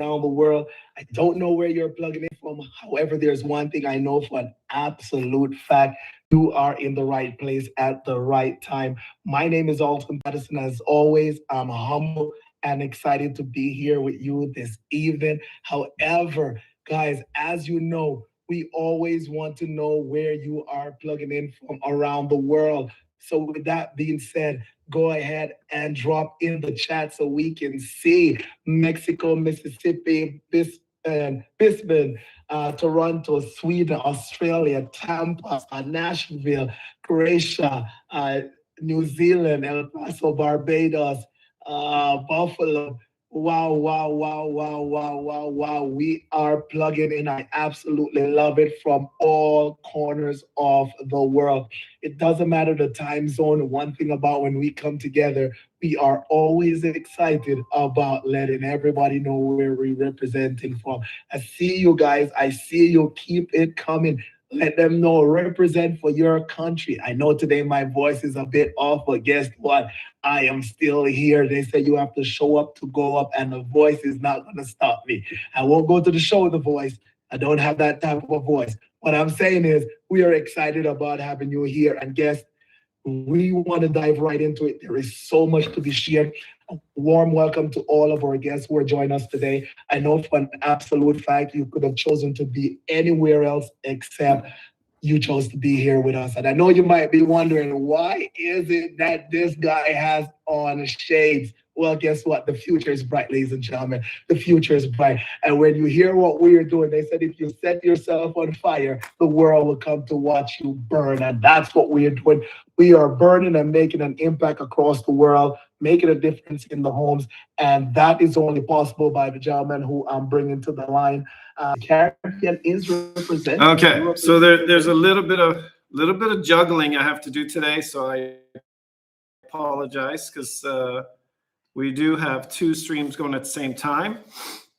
around the world. I don't know where you're plugging in from. However, there's one thing I know for an absolute fact. You are in the right place at the right time. My name is Alton Patterson. As always, I'm humble and excited to be here with you this evening. However, guys, as you know, we always want to know where you are plugging in from around the world. So, with that being said, go ahead and drop in the chat so we can see Mexico, Mississippi, Brisbane, Toronto, Sweden, Australia, Tampa, Nashville, Croatia, New Zealand, El Paso, Barbados, Buffalo. Wow, wow, wow, wow, wow, wow, wow. We are plugging in. I absolutely love it from all corners of the world. It doesn't matter the time zone. One thing about when we come together, we are always excited about letting everybody know where we're representing from. I see you guys. I see you. Keep it coming. Let them know. Represent for your country. I know today my voice is a bit off, but guess what? I am still here. They say you have to show up to go up, and the voice is not going to stop me. I won't go to the show with the voice. I don't have that type of a voice. What I'm saying is, we are excited about having you here. And guests, we want to dive right into it. There is so much to be shared. A warm welcome to all of our guests who are joining us today. I know for an absolute fact you could have chosen to be anywhere else except you chose to be here with us. And I know you might be wondering, why is it that this guy has on shades? Well, guess what? The future is bright, ladies and gentlemen. The future is bright. And when you hear what we are doing, they said if you set yourself on fire, the world will come to watch you burn. And that's what we are doing. We are burning and making an impact across the world, making a difference in the homes. And that is only possible by the gentleman who I'm bringing to the line. Caribbean is represented. Okay, so there's a little bit of juggling I have to do today. So I apologize because we do have two streams going at the same time.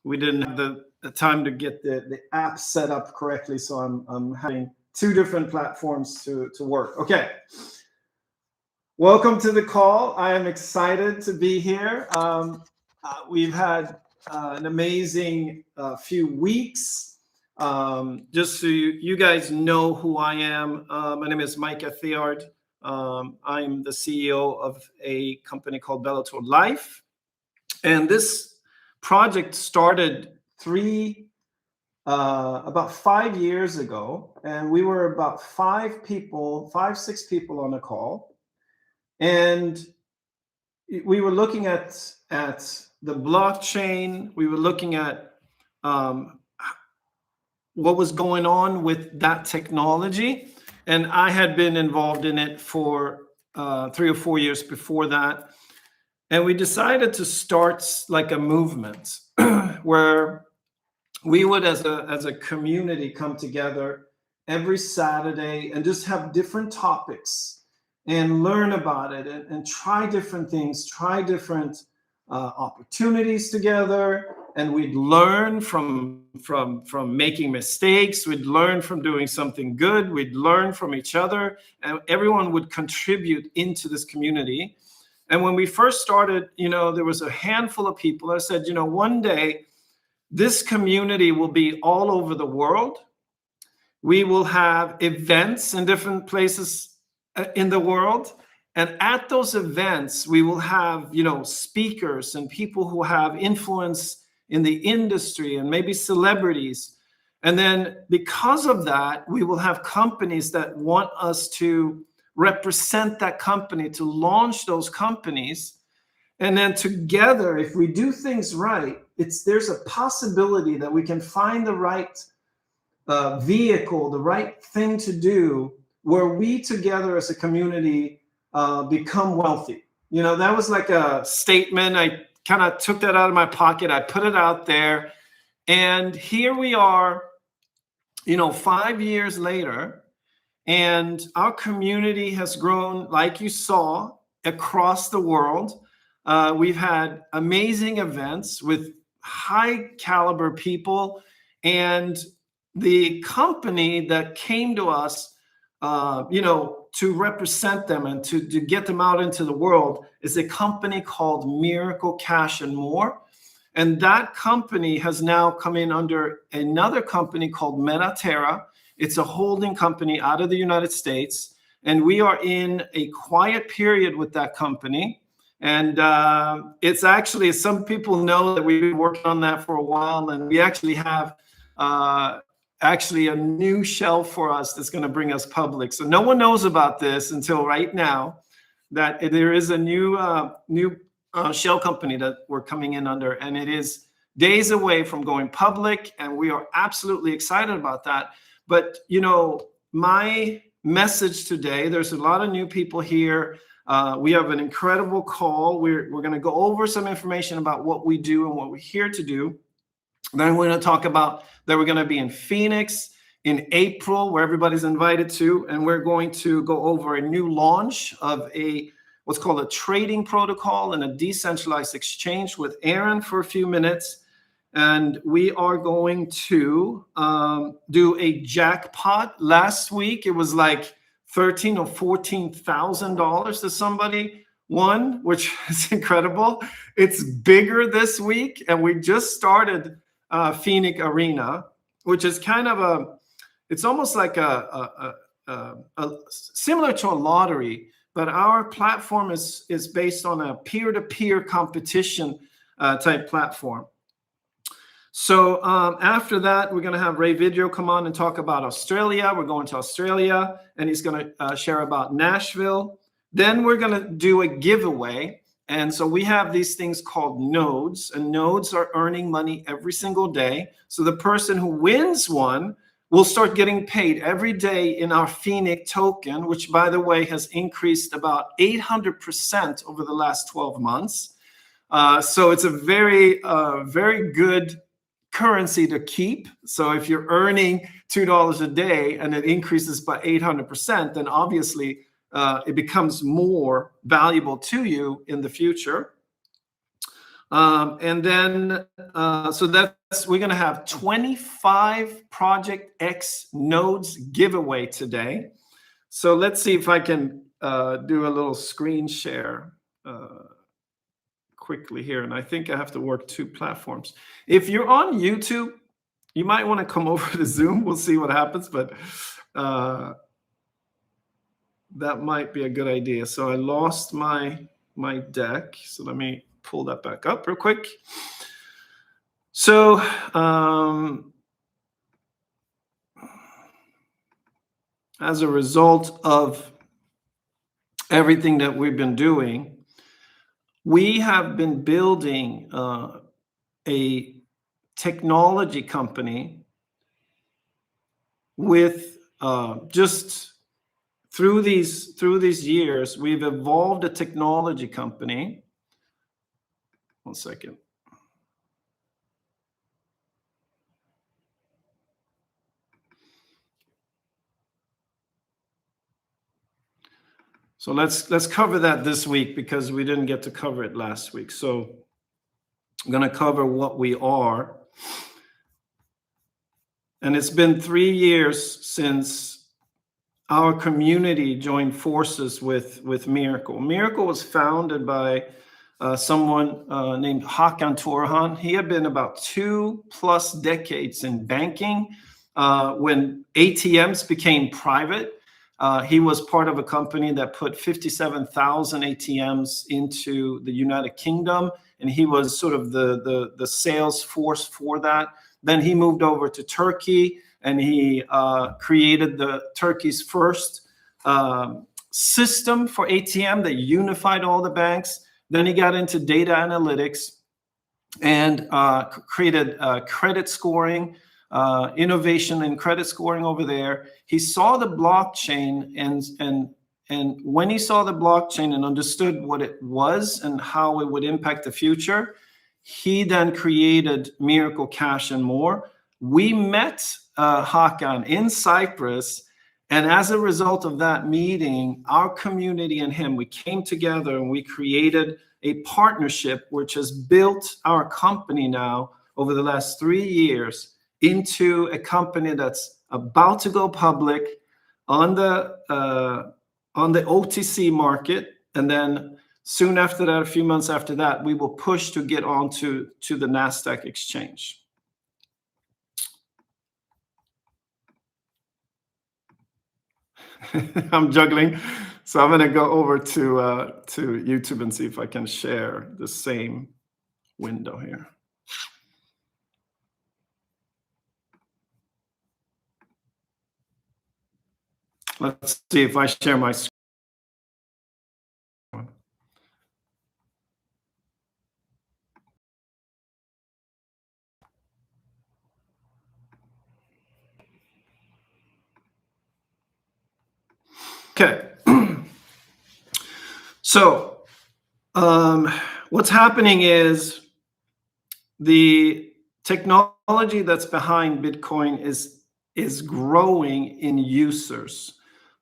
We didn't have the time to get the app set up correctly, so I'm having two different platforms to work. Okay. Welcome to the call. I am excited to be here. We've had an amazing few weeks. Just so you guys know who I am, my name is Mike Ethiard. I'm the CEO of a company called Bellator Life. And this project started about 5 years ago. And we were about 6 people on a call. And we were looking at the blockchain. We were looking at what was going on with that technology. And I had been involved in it for 3 or 4 years before that. And we decided to start like a movement where we would, as a community, come together every Saturday and just have different topics and learn about it and try different things, try different opportunities together. And we'd learn from making mistakes. We'd learn from doing something good. We'd learn from each other, and everyone would contribute into this community. And when we first started, there was a handful of people. I said, one day this community will be all over the world. We will have events in different places in the world. And at those events, we will have, speakers and people who have influence in the industry and maybe celebrities. And then because of that, we will have companies that want us to represent that company, to launch those companies. And then together, if we do things right, there's a possibility that we can find the right vehicle, the right thing to do, where we together as a community become wealthy. That was like a statement. I kind of took that out of my pocket. I put it out there. And here we are, 5 years later, and our community has grown, like you saw, across the world. We've had amazing events with high caliber people. And the company that came to us, to represent them and to get them out into the world is a company called Miracle Cash and More. And that company has now come in under another company called Metaterra. It's a holding company out of the United States. And we are in a quiet period with that company. And it's actually, some people know that we've been working on that for a while. And we actually have actually a new shell for us that's going to bring us public. So no one knows about this until right now, that there is a new shell company that we're coming in under, and it is days away from going public, and we are absolutely excited about that. But you know, my message today, there's a lot of new people here. We have an incredible call. We're going to go over some information about what we do and what we're here to do. Then we're going to talk about that we're going to be in Phoenix in April, where everybody's invited to, and we're going to go over a new launch of what's called a trading protocol and a decentralized exchange with Aaron for a few minutes. And we are going to do a jackpot. Last week, it was like $13,000 or $14,000 that somebody won, which is incredible. It's bigger this week, and we just started Phoenix Arena, which is kind of it's almost like a similar to a lottery, but our platform is based on a peer-to-peer competition type platform. So after that, we're going to have Ray Video come on and talk about Australia. We're going to Australia, and he's going to share about Nashville. Then we're going to do a giveaway. And so we have these things called nodes, and nodes are earning money every single day. So the person who wins one will start getting paid every day in our Phoenix token, which, by the way, has increased about 800% over the last 12 months. So it's a very, very good currency to keep. So if you're earning $2 a day and it increases by 800%, then obviously it becomes more valuable to you in the future. And then, so we're going to have 25 Project X nodes giveaway today. So let's see if I can do a little screen share quickly here. And I think I have to work two platforms. If you're on YouTube, you might want to come over to Zoom. We'll see what happens, but that might be a good idea. So I lost my deck. So let me pull that back up real quick. So as a result of everything that we've been doing, we have been building a technology company with just through these years, we've evolved a technology company. One second. So let's cover that this week because we didn't get to cover it last week. So I'm going to cover what we are. And it's been 3 years since our community joined forces with Miracle. Miracle was founded by someone named Hakan Turhan. He had been about 2+ decades in banking. When ATMs became private, he was part of a company that put 57,000 ATMs into the United Kingdom, and he was sort of the sales force for that. Then he moved over to Turkey, and he created Turkey's first system for ATM that unified all the banks. Then he got into data analytics and created credit scoring, innovation in credit scoring over there. He saw the blockchain, and when he saw the blockchain and understood what it was and how it would impact the future, he then created Miracle Cash and More. We met Hakan in Cyprus, and as a result of that meeting, our community and him, we came together and we created a partnership which has built our company now over the last 3 years into a company that's about to go public on the OTC market, and then soon after that, a few months after that, we will push to get onto the NASDAQ exchange. I'm juggling, so I'm going to go over to YouTube and see if I can share the same window here. Let's see if I share my screen. Okay. So what's happening is the technology that's behind Bitcoin is growing in users.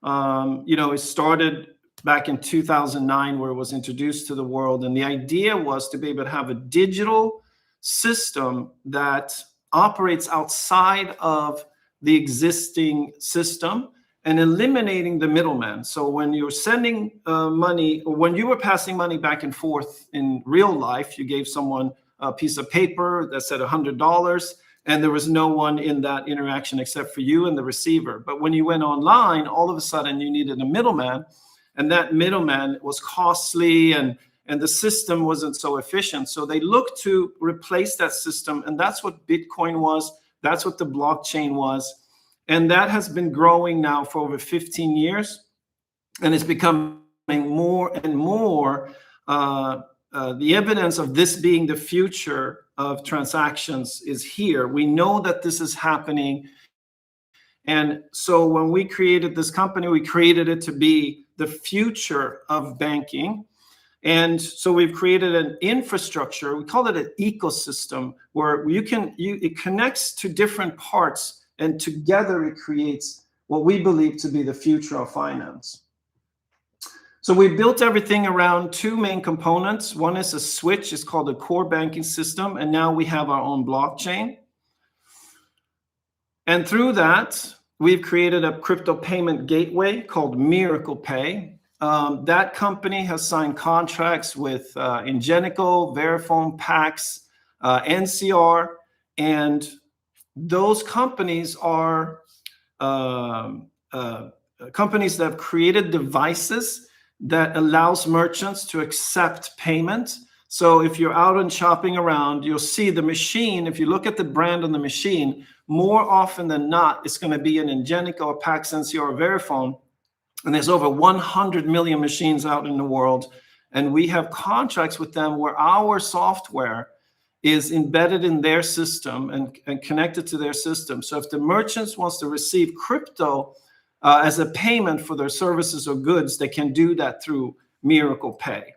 It started back in 2009 where it was introduced to the world. And the idea was to be able to have a digital system that operates outside of the existing system and eliminating the middleman. So when you're sending money, or when you were passing money back and forth in real life, you gave someone a piece of paper that said $100, and there was no one in that interaction except for you and the receiver. But when you went online, all of a sudden you needed a middleman, and that middleman was costly, and the system wasn't so efficient. So they looked to replace that system, and that's what Bitcoin was. That's what the blockchain was. And that has been growing now for over 15 years, and it's becoming more and more the evidence of this being the future of transactions is here. We know that this is happening. And so when we created this company, we created it to be the future of banking. And so we've created an infrastructure, we call it an ecosystem, where it connects to different parts, and together it creates what we believe to be the future of finance. So we built everything around two main components. One is a switch, it's called a core banking system, and now we have our own blockchain. And through that, we've created a crypto payment gateway called Miracle Pay. That company has signed contracts with Ingenico, Verifone, Pax, NCR, and those companies are companies that have created devices that allows merchants to accept payment. So if you're out and shopping around, you'll see the machine. If you look at the brand on the machine, more often than not, it's going to be an Ingenico, or Pax, NCR, or Verifone. And there's over 100 million machines out in the world. And we have contracts with them where our software is embedded in their system and connected to their system. So if the merchants wants to receive crypto as a payment for their services or goods, they can do that through Miracle Pay.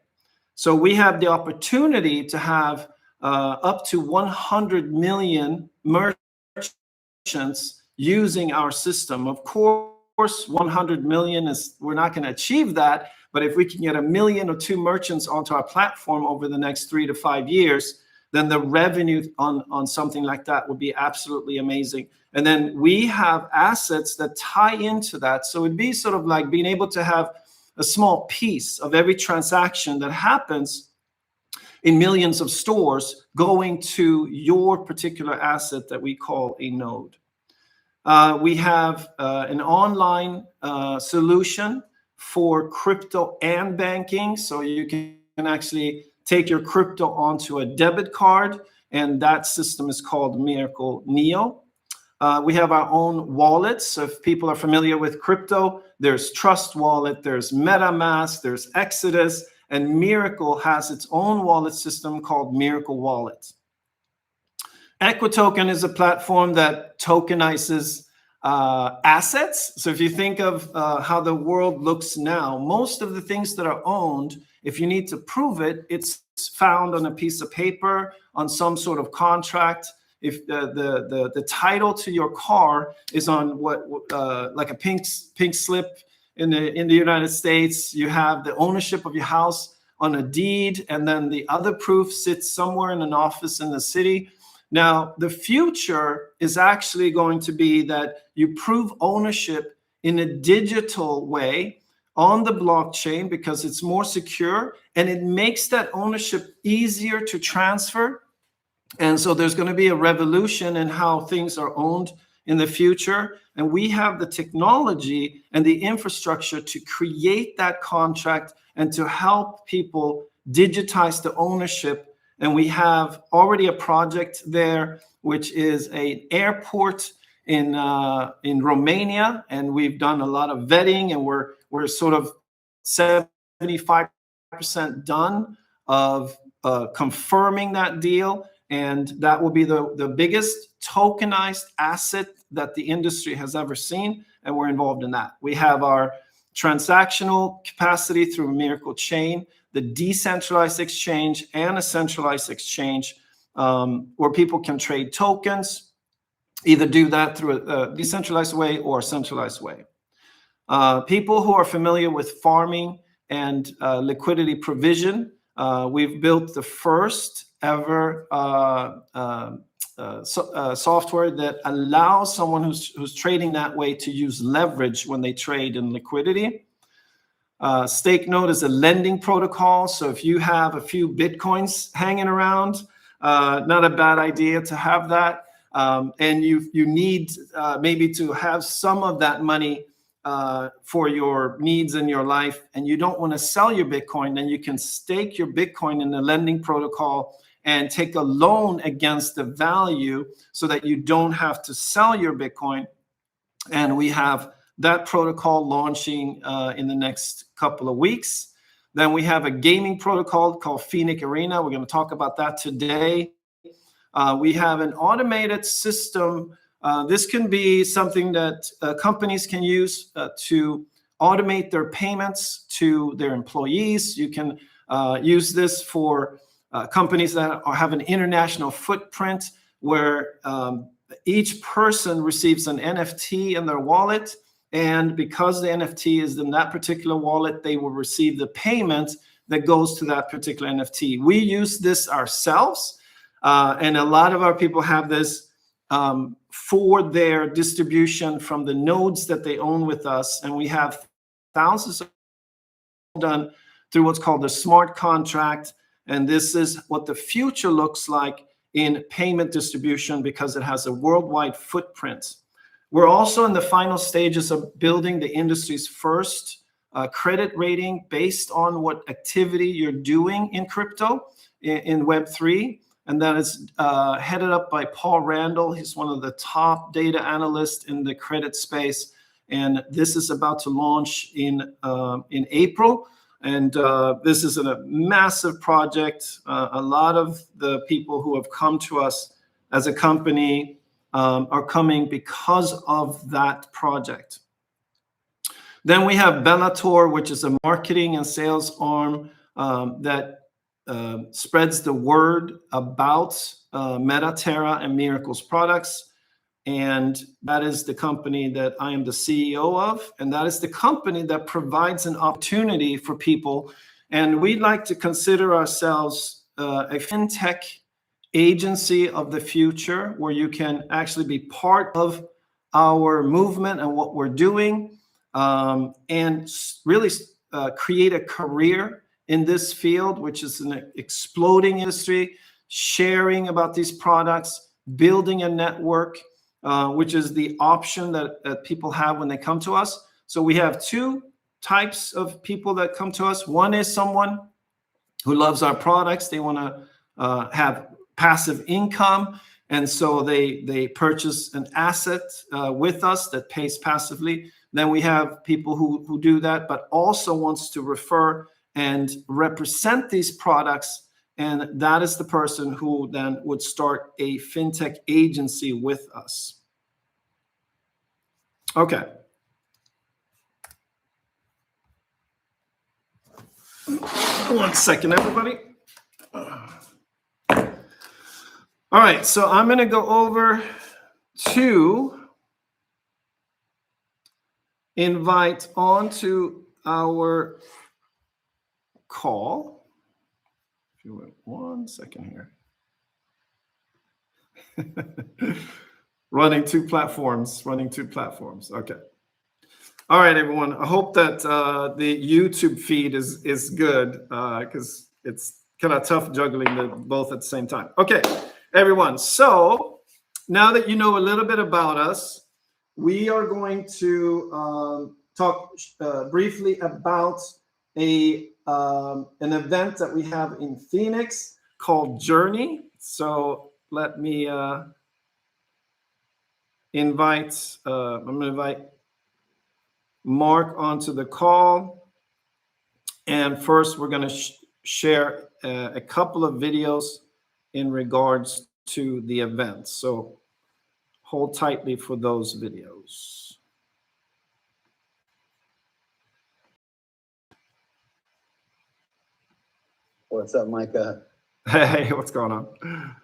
So we have the opportunity to have up to 100 million merchants using our system. Of course, 100 million we're not going to achieve that, but if we can get 1 million or 2 merchants onto our platform over the next 3 to 5 years, then the revenue on something like that would be absolutely amazing. And then we have assets that tie into that. So it'd be sort of like being able to have a small piece of every transaction that happens in millions of stores going to your particular asset that we call a node. We have an online solution for crypto and banking. So you can actually take your crypto onto a debit card, and that system is called Miracle Neo. We have our own wallets. So if people are familiar with crypto, there's Trust Wallet, there's MetaMask, there's Exodus, and Miracle has its own wallet system called Miracle Wallet. EquiToken is a platform that tokenizes assets. So if you think of how the world looks now, most of the things that are owned, if you need to prove it, it's found on a piece of paper, on some sort of contract. If the title to your car is on what like a pink slip in the United States, you have the ownership of your house on a deed, and then the other proof sits somewhere in an office in the city. Now, the future is actually going to be that you prove ownership in a digital way on the blockchain because it's more secure and it makes that ownership easier to transfer. And so there's going to be a revolution in how things are owned in the future. And we have the technology and the infrastructure to create that contract and to help people digitize the ownership. And we have already a project there, which is an airport in Romania. And we've done a lot of vetting, and we're sort of 75% done of confirming that deal. And that will be the biggest tokenized asset that the industry has ever seen. And we're involved in that. We have our transactional capacity through Miracle Chain, the decentralized exchange, and a centralized exchange where people can trade tokens, either do that through a decentralized way or a centralized way. People who are familiar with farming and liquidity provision, we've built the first ever software that allows someone who's trading that way to use leverage when they trade in liquidity. StakeNote is a lending protocol. So if you have a few Bitcoins hanging around, not a bad idea to have that. And you need maybe to have some of that money for your needs in your life, and you don't want to sell your Bitcoin, then you can stake your Bitcoin in the lending protocol and take a loan against the value so that you don't have to sell your Bitcoin. And we have that protocol launching in the next couple of weeks. Then we have a gaming protocol called fintech Arena. We're going to talk about that today. We have an automated system. This can be something that companies can use to automate their payments to their employees. You can use this for companies that have an international footprint where each person receives an NFT in their wallet. And because the NFT is in that particular wallet, they will receive the payment that goes to that particular NFT. We use this ourselves. And a lot of our people have this for their distribution from the nodes that they own with us. And we have thousands of done through what's called the smart contract. And this is what the future looks like in payment distribution because it has a worldwide footprint. We're also in the final stages of building the industry's first credit rating based on what activity you're doing in crypto in Web3. And that is headed up by Paul Randall. He's one of the top data analysts in the credit space. And this is about to launch in April. And this is a massive project. A lot of the people who have come to us as a company are coming because of that project. Then we have Bellator, which is a marketing and sales arm that spreads the word about Metaterra and Miracle's products. And that is the company that I am the CEO of. And that is the company that provides an opportunity for people. And we'd like to consider ourselves a fintech agency of the future, where you can actually be part of our movement and what we're doing, and really create a career in this field, which is an exploding industry, sharing about these products, building a network, which is the option that people have when they come to us. So we have two types of people that come to us. One is someone who loves our products. They want to have passive income. And so they purchase an asset with us that pays passively. Then we have people who do that, but also wants to refer and represent these products. And that is the person who then would start a fintech agency with us. Okay. One second, everybody. All right, so I'm going to go over to invite onto our call. If you wait 1 second here. running two platforms. Okay. All right, everyone. I hope that the YouTube feed is good because it's kind of tough juggling both at the same time. Okay, everyone. So now that you know a little bit about us, we are going to talk briefly about an event that we have in Phoenix called Journey. So let me invite. I'm going to invite Mark onto the call. And first, we're going to share a couple of videos in regards to the event. So hold tightly for those videos. What's up, Micah? Hey, what's going on?